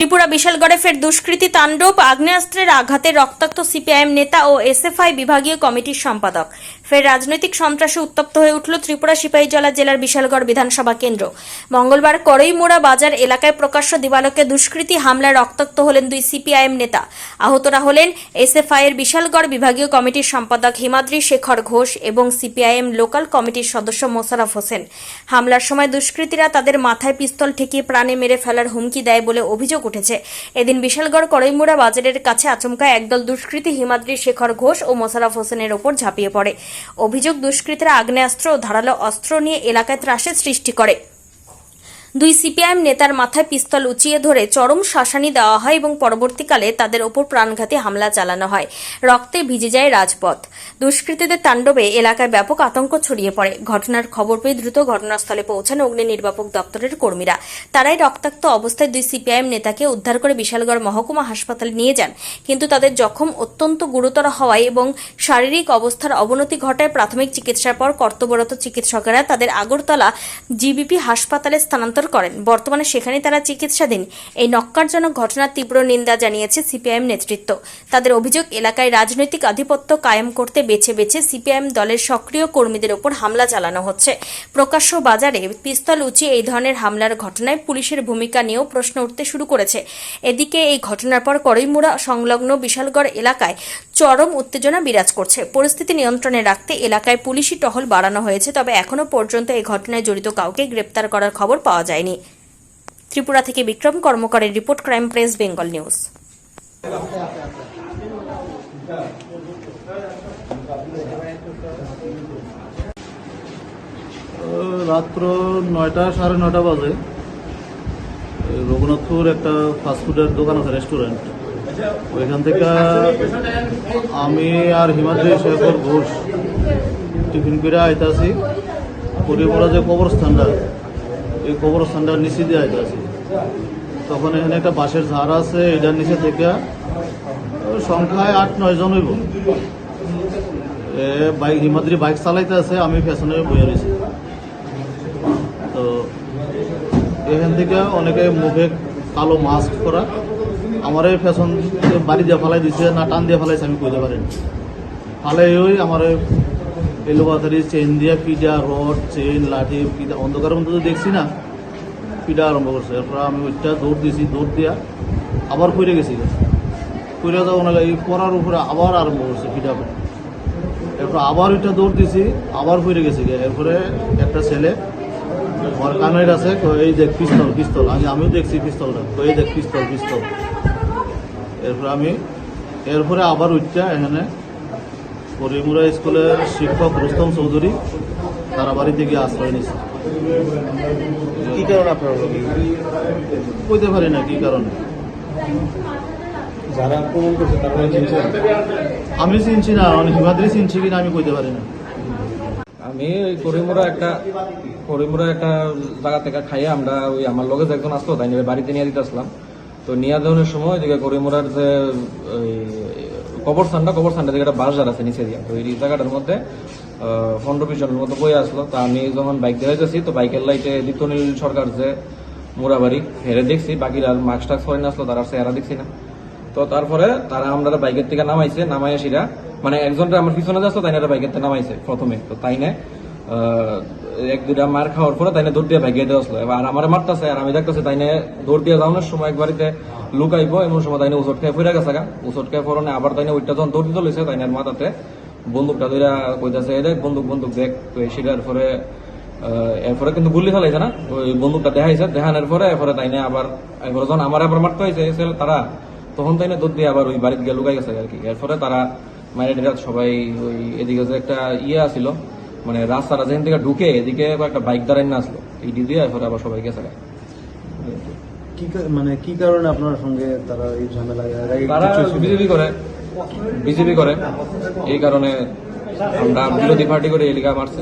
ত্রিপুরা বিশালগড়ে ফের দুষ্কৃতী তাণ্ডব, আগ্নেয়াস্ত্রের আঘাতে রক্তাক্ত সিপিআইএম নেতা ও এসএফআই বিভাগীয় কমিটির সম্পাদক। ফের রাজনৈতিক সন্ত্রাসে উত্তপ্ত হয়ে উঠল ত্রিপুরা সিপাহীজলা জেলার বিশালগড় বিধানসভা কেন্দ্র। মঙ্গলবার করইমুড়া বাজার এলাকায় প্রকাশ্য দিবালোকে দুষ্কৃতী হামলায় রক্তাক্ত হলেন দুই সিপিআইএম নেতা। আহতরা হলেন এসএফআই এর বিশালগড় বিভাগীয় কমিটির সম্পাদক হিমাদ্রি শেখর ঘোষ এবং সিপিআইএম লোকাল কমিটির সদস্য মোশাররফ হোসেন। হামলার সময় দুষ্কৃতীরা তাদের মাথায় পিস্তল ঠেকিয়ে প্রাণে মেরে ফেলার হুমকি দেয় বলে অভিযোগ উঠেছে। এদিন বিশালগড় করইমুড়া বাজারের কাছে আচমকা একদল দুষ্কৃতী হিমাদ্রি শেখর ঘোষ ও মোশাররফ হোসেনের ওপর ঝাঁপিয়ে পড়ে। অভিযোগ, দুষ্কৃতীরা আগ্নেয়াস্ত্র ও ধারালো অস্ত্র নিয়ে এলাকায় ত্রাসের সৃষ্টি করে। দুই সিপিআইএম নেতার মাথায় পিস্তল উঁচিয়ে ধরে চরম শাসানি দেওয়া হয় এবং পরবর্তীকালে তাদের ওপর প্রাণঘাতী হামলা চালানো হয়। রক্তে ভিজে যায় রাজপথ। দুষ্কৃতীদের তাণ্ডবে এলাকায় ব্যাপক আতঙ্ক ছড়িয়ে পড়ে। ঘটনার খবর পেয়ে দ্রুত ঘটনাস্থলে পৌঁছান অগ্নি নির্বাপক দপ্তরের কর্মীরা। তারাই রক্তাক্ত অবস্থায় দুই সিপিআইএম নেতাকে উদ্ধার করে বিশালগড় মহকুমা হাসপাতালে নিয়ে যান, কিন্তু তাদের জখম অত্যন্ত গুরুতর হওয়ায় এবং শারীরিক অবস্থার অবনতি ঘটায় প্রাথমিক চিকিৎসার পর কর্তব্যরত চিকিৎসকেরা তাদের আগরতলা জিবিপি হাসপাতালে স্থানান্তর করেন। বর্তমানে সেখানে তারা চিকিৎসাধীন। এই নক্কারজনক ঘটনার তীব্র নিন্দা জানিয়েছে সিপিআইএম নেতৃত্ব। তাদের অভিযোগ, এলাকায় রাজনৈতিক আধিপত্য কায়েম করতে বেছে বেছে সিপিআইএম দলের সক্রিয় কর্মীদের ওপর হামলা চালানো হচ্ছে। প্রকাশ্য বাজারে পিস্তল উঁচিয়ে এই ধরনের হামলার ঘটনায় পুলিশের ভূমিকা নিয়েও প্রশ্ন উঠতে শুরু করেছে। এদিকে এই ঘটনার পর করইমুড়া সংলগ্ন বিশালগড় এলাকায় চরম উত্তেজনা বিরাজ করছে। পরিস্থিতি নিয়ন্ত্রণে রাখতে এলাকায় পুলিশি টহল বাড়ানো হয়েছে, তবে এখনো পর্যন্ত এই ঘটনায় জড়িত কাউকে গ্রেপ্তার করার খবর পাওয়া যায়নি। ত্রিপুরা থেকে বিক্রম কর্মকারের report, crime press Bengal news. রাত্র 9টা সাড়ে 9টা বাজে রঘুনাথপুর একটা ফাস্টফুডের দোকান আছে, রেস্টুরেন্ট। ওইখান থেকে আমি আর হিমাদ্রি শেখর ঘোষ টিফিন করে আইতাছি। পরিমরা যে কবরস্থানটা, এই কবরস্থানটার নিচে দিয়ে আইতাছি। তখন এখানে একটা বাঁশের ঝাড় আছে, এটার নিচে থেকে সংখ্যায় 8-9 জন হইব। বাইক হিমাদ্রি বাইক চালাইতে আছে, আমি পেছনে বইয়া রয়েছি। তো এখান থেকে অনেকে মুখে কালো মাস্ক করা, আমার এই পেছন বাড়ি দিয়ে ফালাই দিচ্ছে না টান দিয়ে ফালাইছে আমি কইতে পারি না। ফালাই ওই আমার এলোপাথারি চেন দিয়া পিডা, রড, চেন, লাঠি, পিডা অন্ধকারের মধ্যে তো দেখছি না, পিডা আরম্ভ করছে। এরপর আমি ওইটা দৌড় দিয়েছি, দৌড় দিয়া আবার পড়ে গেছি। পড়ে তখন এই পড়ার উপরে আবার আরম্ভ করছে পিডা করে। এরপর আবার ওইটা দৌড় দিয়েছি, আবার পড়ে গেছি। এরপরে একটা ছেলে আমার কানের আছে, এই দেখ পিস্তল পিস্তল, আমিও দেখছি পিস্তলটা, এই দেখ পিস্তল পিস্তল। এরপরে আবার উঠটা এখানে করিমুড়া স্কুলের শিক্ষক রুস্তম চৌধুরী তারা বাড়িতে গিয়ে আশ্রয় নিয়েছে। কি কারণে আপনার কইতে পারি না কি কারণে। যারা আক্রমণ করছে তারা আমি চিনছি না, হিমাদ্রি চিনছি কিনা আমি কইতে পারি না। আমি করিমুড়া একটা জায়গা থেকে খাইয়ে আমরা ওই আমার লগে যে একজন আসলো তাই নিয়ে বাড়িতে নিয়ে দিতে আসলাম। তো নিয়ে দেওয়ার সময় এদিকে করিমুড়ার যে কবরস্থানটা দিকে একটা বাজার আছে নিচে দিয়ে, তো এই জায়গাটার মধ্যে 15-20 জনের মতো বই আসলো। তা আমি যখন বাইক দিয়ে যাচ্ছি, তো বাইকের লাইটে দিত্যনীল সরকার যে মোড়াবাড়ি হেরে দেখছি, বাকিরা আর মাস্ক টাক্স করে আসলো, তারা চেহারা দেখছি না। তো তারপরে তারা আমরা বাইকের থেকে নামাই আসিরা, মানে একজনটা আমার পিছনে যাচ্ছিল তাই না বাইকের থেকে নামাইছে প্রথমে। তো তাই না 1-2টা মার খাওয়ার পরে তাই না দৌড় দিয়ে বাইকে দেওয়া আসলো। এবার আমার মারতেছে আর আমি দেখতেছি তাই না দৌড় দিয়ে যাওয়ানোর সময় একবারিতে লুকাইবো এমন সময় তাই না উচট খেয়ে ফিরে গেছে। উচট খেয়ে পরে আবার তাই না ওইটা যখন দৌড় দিতে লইছে তাই না মাথাতে বন্দুকটা ধরে কইতাছে দেখ বন্দুক দেখ। তো সেটার এরপরে কিন্তু গুলি ফেলাইছে না, ওই বন্দুকটা দেখাইছে, দেখানোর পরে তাই না আবার যখন আমার আবার মারতে হয়েছে তারা, তখন তাই না দৌড় দিয়ে আবার ওই বাড়িতে গিয়ে লুকাই গেছে আর কি। এরপরে তারা মাইরেডিরা সবাই ওই এদিকে যে একটা আসিল, মানে রাস্তাটা যেখান থেকে ঢুকে এদিকে একটা বাইক দাঁড়াই না আসলো, এই দিয়ে এরপরে আবার সবাই গেছে। কি কারণে আপনার সঙ্গে তারা এই ঝামেলায়? তারা বিজেপি করে এই কারণে আমরা বিরোধী পার্টি করে এলাকা মারছে।